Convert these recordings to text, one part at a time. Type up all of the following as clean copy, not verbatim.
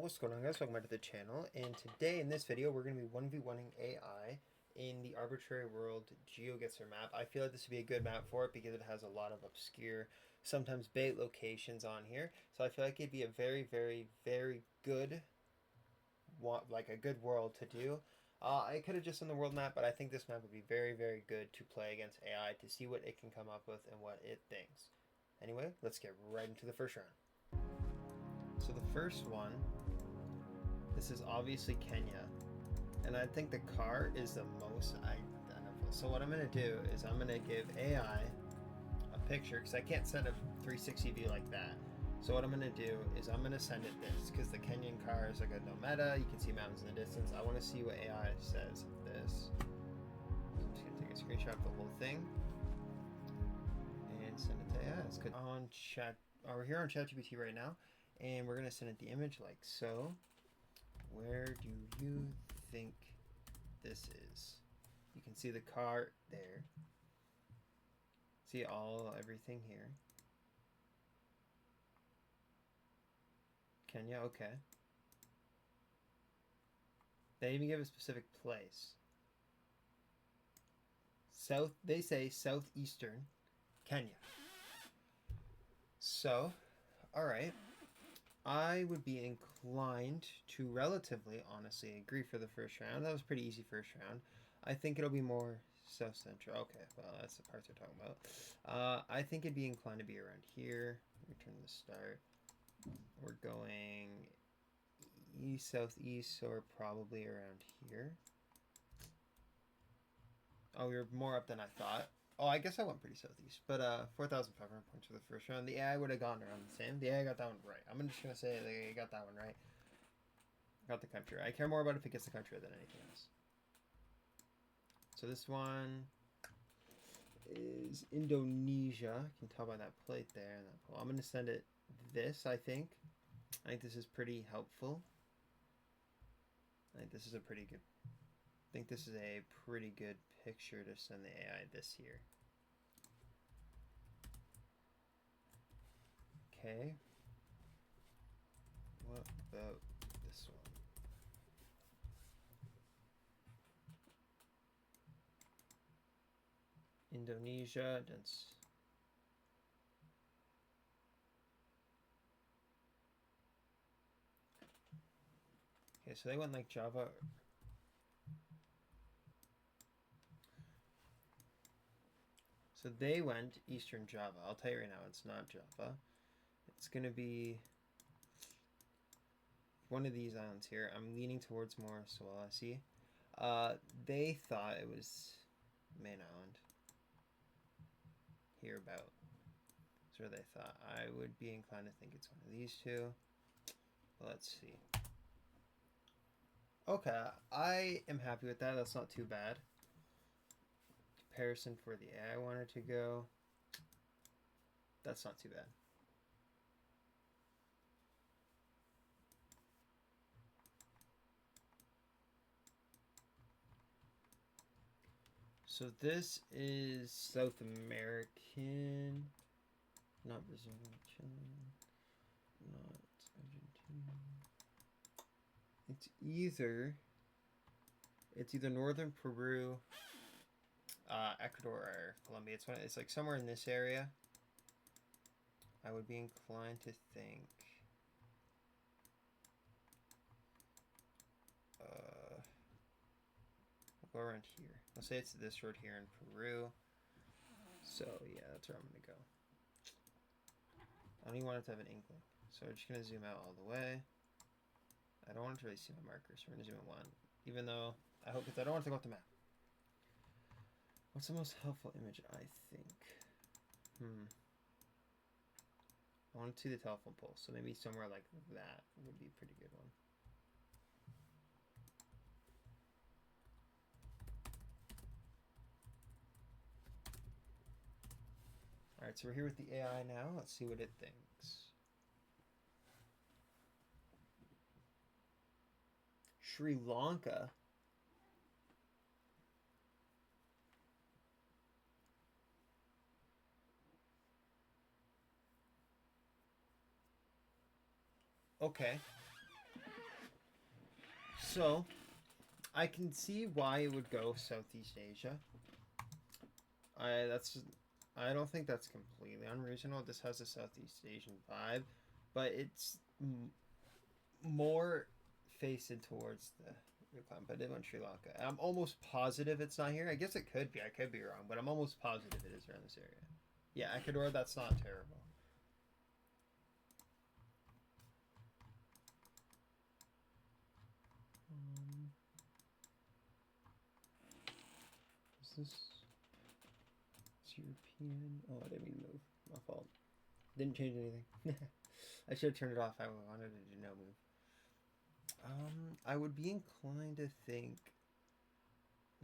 What's going on, guys? Welcome back to the channel, and today in this video we're going to be 1v1ing AI in the arbitrary world GeoGuessr map. I feel like this would be a good map for it because it has a lot of obscure, sometimes bait locations on here. So I feel like it'd be a very, very, very good, like a good world to do. I could have just done the world map, but I think this map would be very, very good to play against AI to see what it can come up with and what it thinks. Anyway, let's get right into the first round. So the first one, this is obviously Kenya, and I think the car is the most identifiable. So what I'm going to do is I'm going to give AI a picture, because I can't send a 360 view like that. So what I'm going to do is I'm going to send it this, because the Kenyan car is like a no meta. You can see mountains in the distance. I want to see what AI says of this. So I'm just going to take a screenshot of the whole thing and send it to AI. It's good. On chat, we're here on ChatGPT right now, and we're going to send it the image like so. Where do you think this is? You can see the car there. See everything here. Kenya, okay. They even give a specific place. They say southeastern Kenya. So, alright. I would be inclined to relatively, honestly, agree for the first round. That was a pretty easy first round. I think it'll be more South Central. Okay, well, that's the parts we're talking about. I think it'd be inclined to be around here. Return to the start. We're going east, southeast, or probably around here. Oh, you're more up than I thought. Oh, I guess I went pretty southeast, but 4,500 points for the first round. The AI would have gone around the same. The AI got that one right. I'm just going to say they got that one right. Got the country. I care more about if it gets the country than anything else. So this one is Indonesia. You can tell by that plate there. And that pole. I'm going to send it this, I think. I think this is pretty helpful. I think this is a pretty good... I think this is a pretty good picture to send the AI this here. Okay. What about this one? Indonesia, dense. Okay, so they went like Java. So they went Eastern Java. I'll tell you right now, it's not Java. It's going to be one of these islands here. I'm leaning towards more Sulawesi. They thought it was main island. Here about. That's where they thought. I would be inclined to think it's one of these two. But let's see. Okay, I am happy with that. That's not too bad. Comparison for the AI I wanted to go. That's not too bad. So this is South American, not Brazil, Chile, not Argentina. It's either northern Peru, Ecuador, or Colombia. It's like somewhere in this area. I would be inclined to think. We'll go around here. Let's say it's this road here in Peru. So yeah, that's where I'm gonna go. I don't even want it to have an inkling. So we're just gonna zoom out all the way. I don't want to really see my markers. We're gonna zoom in one. Even though I hope, because I don't want to go off the map. What's the most helpful image, I think? I want to see the telephone pole. So maybe somewhere like that would be a pretty good one. Alright, so we're here with the AI now. Let's see what it thinks. Sri Lanka. Okay. So I can see why it would go Southeast Asia. I don't think that's completely unreasonable. This has a Southeast Asian vibe, but it's more facing towards the but it went Sri Lanka. I'm almost positive it's not here. I guess it could be. I could be wrong, but I'm almost positive it is around this area. Yeah, Ecuador. That's not terrible. Is this? It's European. Oh, I didn't mean to move. My fault. Didn't change anything. I should have turned it off. I wanted it to no move. I would be inclined to think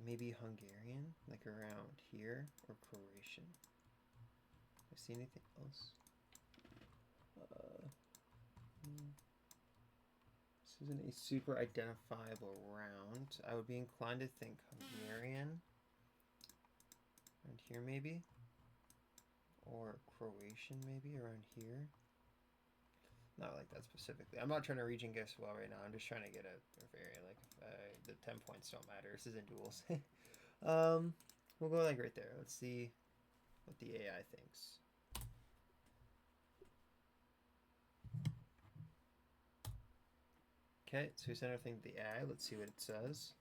maybe Hungarian, like around here, or Croatian. I see anything else? This isn't a super identifiable round. I would be inclined to think Hungarian. Around here, maybe? Or Croatian, maybe, around here? Not like that specifically. I'm not trying to region guess well right now. I'm just trying to get a area. Like, the 10 points don't matter. This isn't duels. We'll go like right there. Let's see what the AI thinks. Okay, so we sent everything to the AI. Let's see what it says.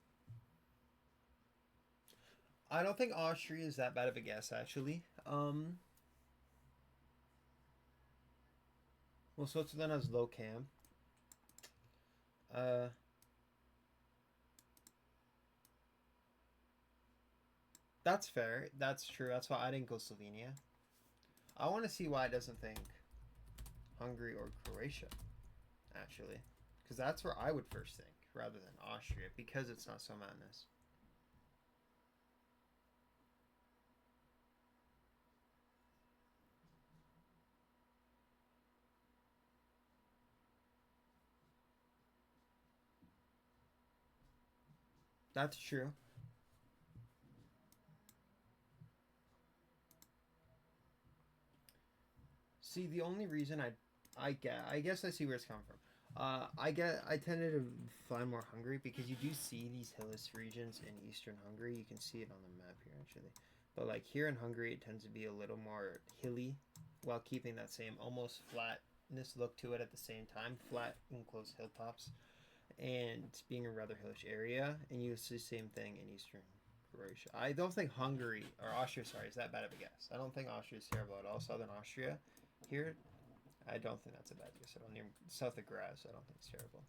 I don't think Austria is that bad of a guess, actually. Well, Switzerland has low cam. That's fair. That's true. That's why I didn't go Slovenia. I want to see why it doesn't think Hungary or Croatia, actually. Because that's where I would first think, rather than Austria, because it's not so mountainous. That's true. See, the only reason I guess I see where it's coming from. I tended to find more Hungary because you do see these hillish regions in eastern Hungary. You can see it on the map here actually, but like here in Hungary, it tends to be a little more hilly, while keeping that same almost flatness look to it at the same time, flat enclosed hilltops, and being a rather hillish area. And you see the same thing in eastern Croatia. I don't think Hungary or Austria, sorry, is that bad of a guess. I don't think Austria is terrible at all. Southern Austria, here, I don't think that's a bad guess at all. Near south of Graz, I don't think it's terrible.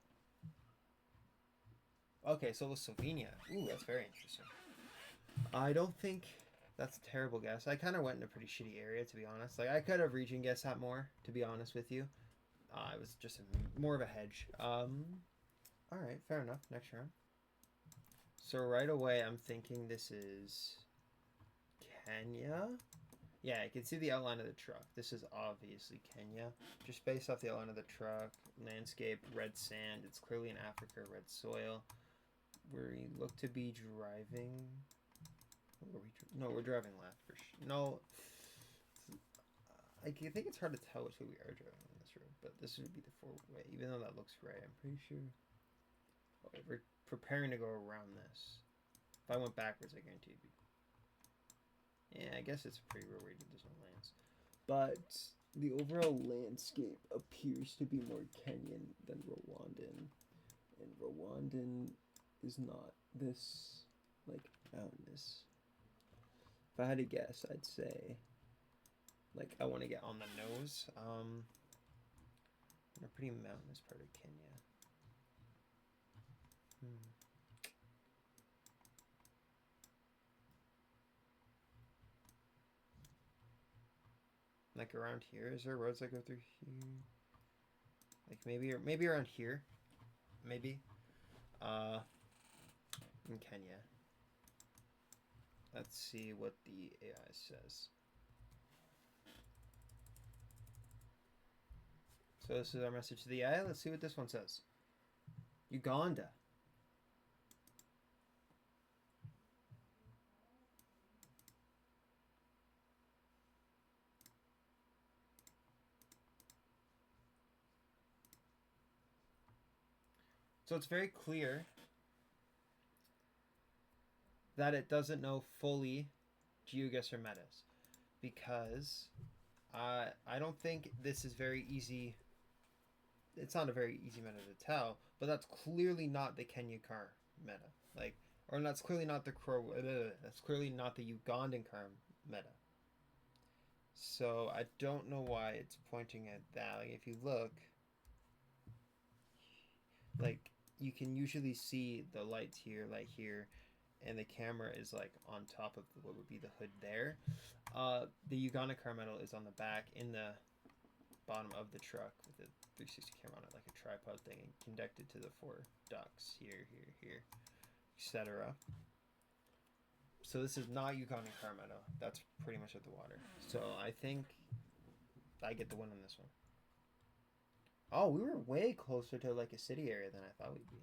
Okay, so with Slovenia, ooh, that's very interesting. I don't think that's a terrible guess. I kind of went in a pretty shitty area, to be honest. Like, I could have region guessed that more, to be honest with you. It was just more of a hedge. Alright, fair enough. Next round. So right away, I'm thinking this is Kenya. Yeah, I can see the outline of the truck. This is obviously Kenya. Just based off the outline of the truck, landscape, red sand. It's clearly in Africa, red soil. We look to be driving. No, we're driving left for sure. No, I think it's hard to tell which way we are driving on this road, but this would be the forward way, even though that looks right. I'm pretty sure. Okay, we're preparing to go around this. If I went backwards, I guarantee it'd be. Yeah, I guess it's pretty real where there's no lands. But the overall landscape appears to be more Kenyan than Rwandan. And Rwandan is not this, like, mountainous. If I had to guess, I'd say, like, I want to get on the nose. A pretty mountainous part of Kenya. Like around here, is there roads that go through here? Like maybe around here, maybe. In Kenya. Let's see what the AI says. So this is our message to the AI. Let's see what this one says. Uganda. So it's very clear that it doesn't know fully GeoGuessr metas, because I don't think this is very easy. It's not a very easy meta to tell, but that's clearly not the Kenya car meta. Like, or that's clearly not the that's clearly not the Ugandan car meta. So I don't know why it's pointing at that. Like, if you look, like, you can usually see the lights here, like here, and the camera is like on top of what would be the hood there. The Uganda car metal is on the back in the bottom of the truck with the 360 camera on it, like a tripod thing, and connected to the 4 ducts here, etc. So this is not Uganda car metal. That's pretty much at the water. So I think I get the win on this one. Oh, we were way closer to like a city area than I thought we'd be.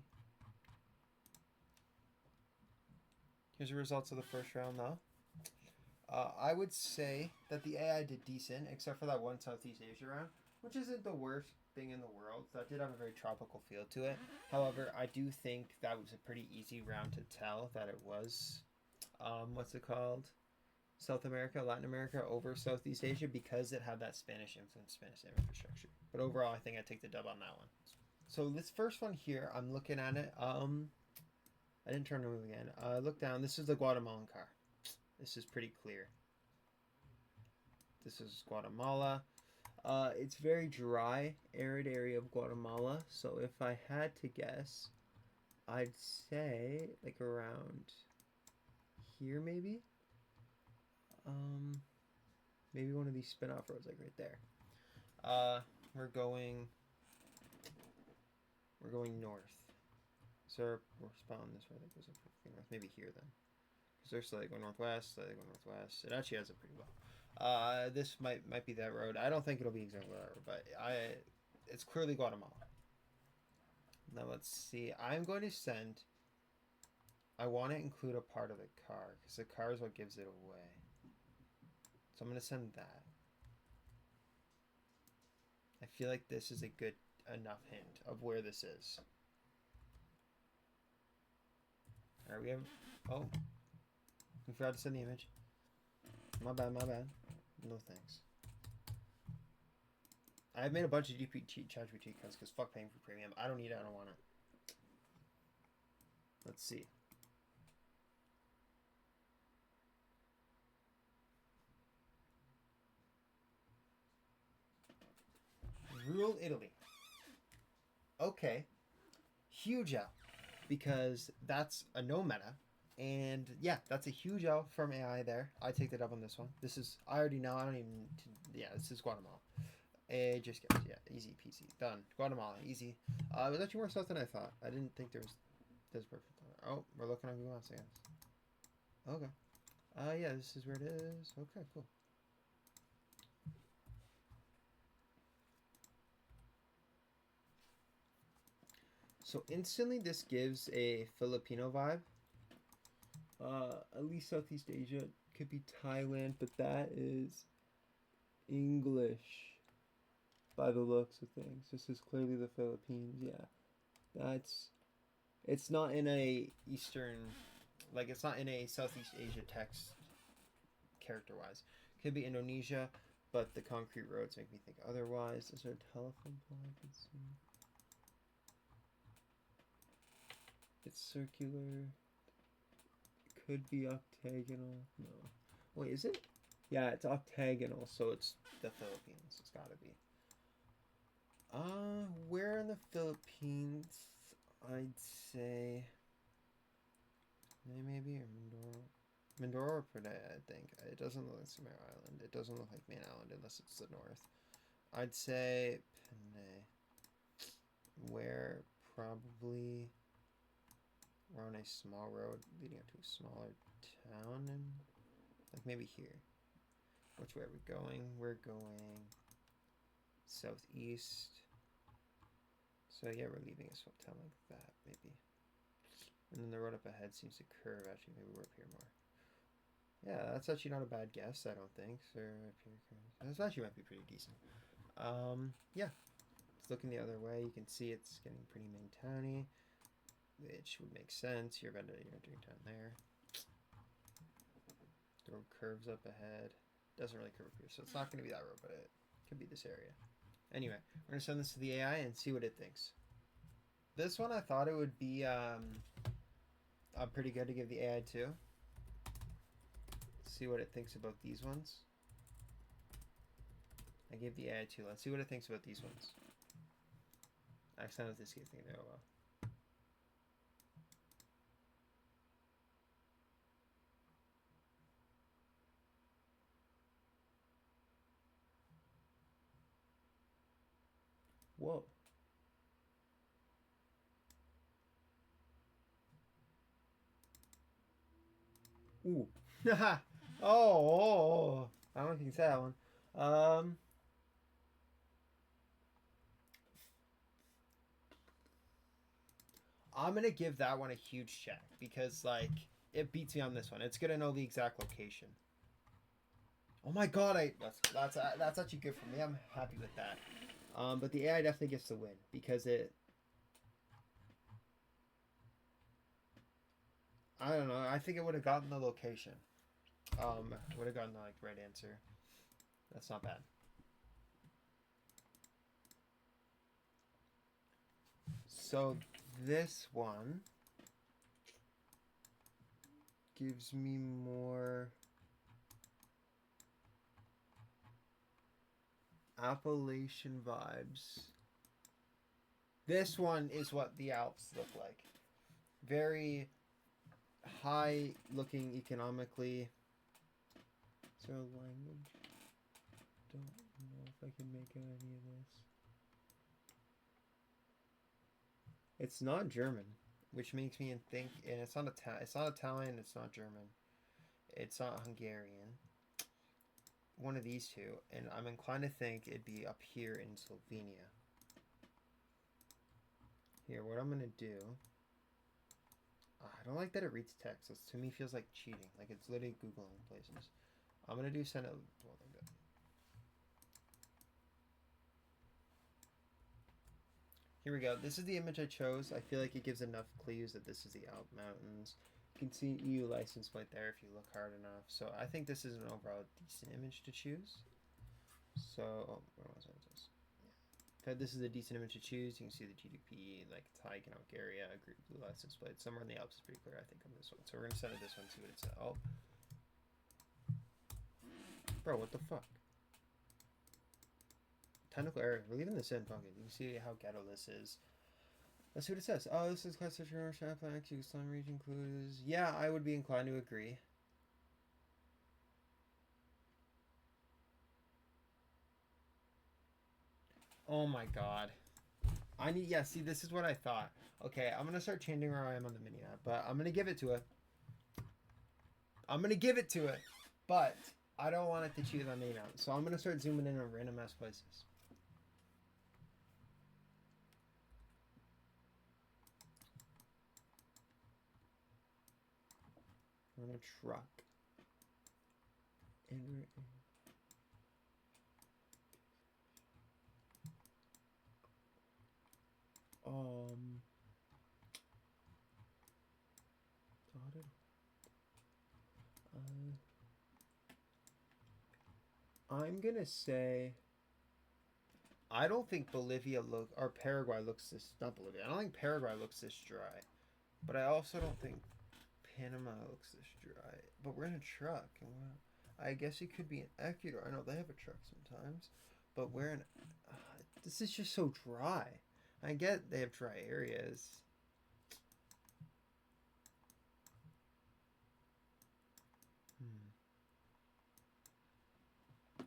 Here's the results of the first round, though. I would say that the AI did decent, except for that one Southeast Asia round, which isn't the worst thing in the world. That did have a very tropical feel to it. However, I do think that was a pretty easy round to tell that it was, what's it called? South America, Latin America over Southeast Asia, because it had that Spanish influence, Spanish infrastructure. But overall, I think I take the dub on that one. So this first one here, I'm looking at it. I didn't turn to move again. Look down. This is the Guatemalan car. This is pretty clear. This is Guatemala. It's very dry, arid area of Guatemala. So if I had to guess, I'd say like around here, maybe. Maybe one of these spin-off roads, like right there. We're going north. So we're spelling this way. That goes up north. Maybe here then. Because there's slightly going northwest, slightly going northwest. It actually has it pretty well. This might be that road. I don't think it'll be exactly that road, but it's clearly Guatemala. Now let's see. I'm going to send. I want to include a part of the car because the car is what gives it away. So I'm going to send that. I feel like this is a good enough hint of where this is. Alright, we have. Oh. We forgot to send the image. My bad. No thanks. I've made a bunch of ChatGPT accounts because fuck paying for premium. I don't need it. I don't want it. Let's see. Rural Italy. Okay. Huge L. Because that's a no meta. And yeah, that's a huge L from AI there. I take that up on this one. This is, I already know. I don't even, yeah, this is Guatemala. Just guess. Yeah, easy peasy. Done. Guatemala. Easy. It was actually more stuff than I thought. I didn't think there was this perfect. Oh, we're looking on Google Maps again. Okay. Yeah, this is where it is. Okay, cool. So instantly this gives a Filipino vibe. At least Southeast Asia. Could be Thailand, but that is English by the looks of things. This is clearly the Philippines. Yeah. It's not in a Eastern, like it's not in a Southeast Asia text character-wise. Could be Indonesia, but the concrete roads make me think otherwise. Is there a telephone pole I can see? It's circular. It could be octagonal. No. Wait, is it? Yeah, it's octagonal, so it's the Philippines. It's gotta be. Where in the Philippines? I'd say maybe or Mindoro. Mindoro or Pradea, I think. It doesn't look like Samar Island. It doesn't look like Main Island unless it's the north. I'd say Panay. Where probably we're on a small road leading up to a smaller town, and like maybe here. Which way are we going? We're going southeast. So yeah, we're leaving a small town like that, maybe. And then the road up ahead seems to curve. Actually, maybe we're up here more. Yeah, that's actually not a bad guess, I don't think. So up here, this actually might be pretty decent. Yeah. It's looking the other way. You can see it's getting pretty main towny, which would make sense. You're entering town there. The road curves up ahead. Doesn't really curve up here, so it's not going to be that road, but it could be this area. Anyway, we're going to send this to the AI and see what it thinks. This one I thought it would be pretty good to give the AI to. See what it thinks about these ones. I gave the AI 2. Let's see what it thinks about these ones. I accidentally this thing there. Oh well. Whoa. Ooh. oh. I don't think it's that one. I'm gonna give that one a huge check because like it beats me on this one. It's gonna know the exact location. Oh my god, that's actually good for me. I'm happy with that. But the AI definitely gets the win because it. I don't know. I think it would have gotten the location. Would have gotten the like right answer. That's not bad. So this one gives me more Appalachian vibes. This one is what the Alps look like. Very high looking economically. Is there a language? Don't know if I can make out any of this. It's not German, which makes me think, and it's not Italian, it's not German, it's not Hungarian. One of these two, and I'm inclined to think it'd be up here in Slovenia. Here, what I'm gonna do. I don't like that it reads text. It to me feels like cheating, like it's literally Googling places. I'm gonna do send it. Well, like that. Here we go. This is the image I chose. I feel like it gives enough clues that this is the Alp Mountains. You can see EU license plate there if you look hard enough. So I think this is an overall decent image to choose. So, where was I? Yeah. This is a decent image to choose. You can see the GDP, like it's high economic area, great blue license plate. Somewhere in the Alps is pretty clear, I think, on this one. So we're going to send it this one, see what it says. Oh. Bro, what the fuck? Technical error. We're leaving this in, fuck it. You can see how ghetto this is. Let's see what it says. Oh, this is classic Russian Islam region clues. Yeah, I would be inclined to agree. Oh my god. I need, yeah, see, this is what I thought. Okay, I'm going to start changing where I am on the mini map, but I'm going to give it to it. I'm going to give it to it, but I don't want it to choose on mini map. So I'm going to start zooming in on random ass places. We're on a truck. And we're in. Dotted. I'm gonna say I don't think Bolivia or Paraguay looks this, not Bolivia, I don't think Paraguay looks this dry, but I also don't think Panama looks this dry, but we're in a truck, and I guess it could be in Ecuador. I know they have a truck sometimes, but we're in, this is just so dry. I get they have dry areas.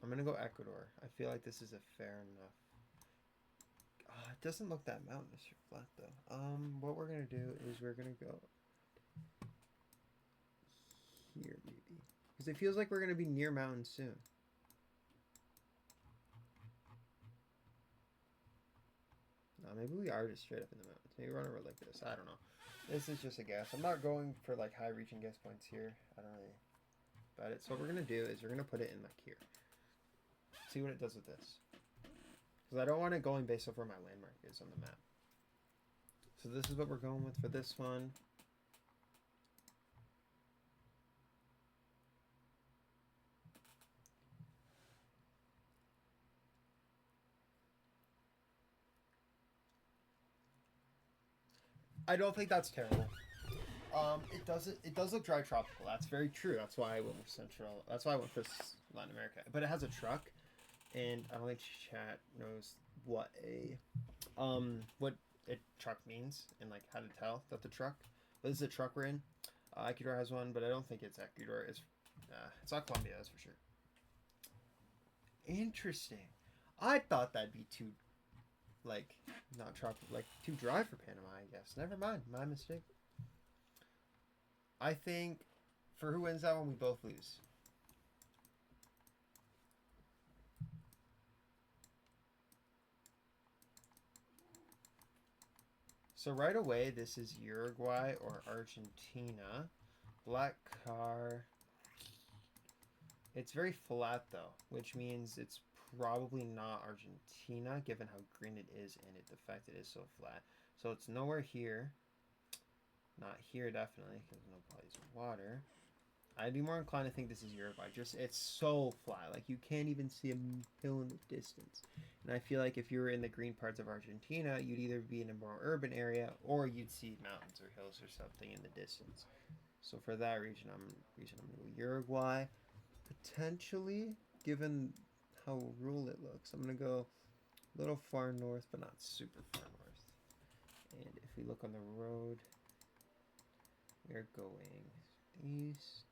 I'm gonna go Ecuador. I feel like this is a fair enough. It doesn't look that mountainous or flat though. What we're gonna do is we're gonna go here maybe, because it feels like we're gonna be near mountains soon. No, maybe we are just straight up in the mountains. Maybe we're on a road like this. I don't know. This is just a guess. I'm not going for like high reaching guess points here. I don't really bet it. So what we're gonna do is we're gonna put it in like here. See what it does with this. Because I don't want it going based off where my landmark is on the map. So this is what we're going with for this one. I don't think that's terrible. It does look dry tropical. That's very true. That's why I went for Central. That's why I went for Latin America. But it has a truck, and I don't think chat knows what a truck means and like how to tell that the truck. But this is a truck we're in. Ecuador has one, but I don't think it's Ecuador. It's not Colombia, that's for sure. Interesting. I thought that'd be too, like, not tropical, like too dry for Panama. I guess. Never mind, my mistake. I think for who wins that one, we both lose. So right away, this is Uruguay or Argentina. Black car. It's very flat though, which means it's probably not Argentina, given how green it is and the fact it is so flat. So it's nowhere here. Not here, definitely, because no bodies of water. I'd be more inclined to think this is Uruguay. Just, it's so flat. Like, you can't even see a hill in the distance. And I feel like if you were in the green parts of Argentina, you'd either be in a more urban area, or you'd see mountains or hills or something in the distance. So for that region, I'm going to go Uruguay. Potentially, given how rural it looks, I'm going to go a little far north, but not super far north. And if we look on the road, we're going east.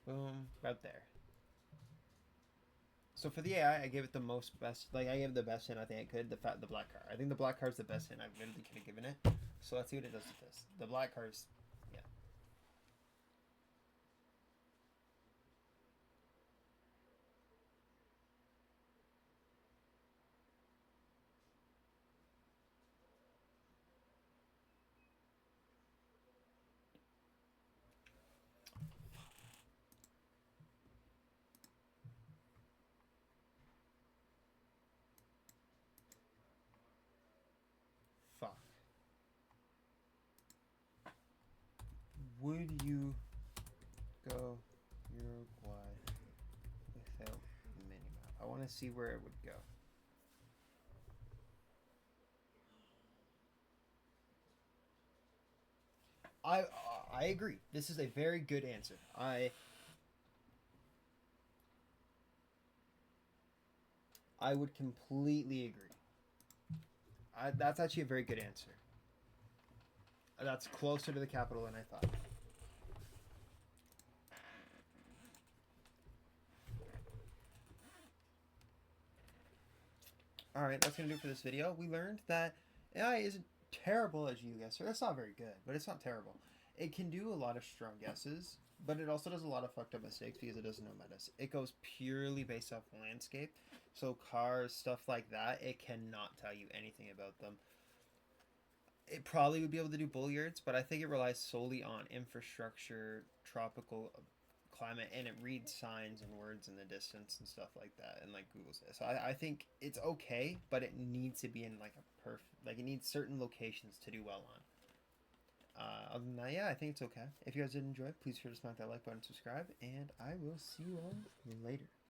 Boom, right there. So for the AI, I gave it the best. Like I gave it the best hint I think I could. The black car. I think the black car is the best hint I really could have given it. So let's see what it does with this. The black car's, yeah. Fuck. Would you go Uruguay without minimap? I want to see where it would go. I agree. This is a very good answer. I would completely agree. That's actually a very good answer. That's closer to the capital than I thought. Alright, that's going to do it for this video. We learned that AI isn't terrible as GeoGuessr. That's not very good, but it's not terrible. It can do a lot of strong guesses, but it also does a lot of fucked up mistakes because it doesn't know metas. It goes purely based off landscape. So cars, stuff like that, it cannot tell you anything about them. It probably would be able to do bulliards, but I think it relies solely on infrastructure, tropical climate, and it reads signs and words in the distance and stuff like that, and like Google's it. So I think it's okay, but it needs to be in like a like it needs certain locations to do well on. Other than that, yeah, I think it's okay. If you guys did enjoy, please be sure to smack that like button, subscribe, and I will see you all later.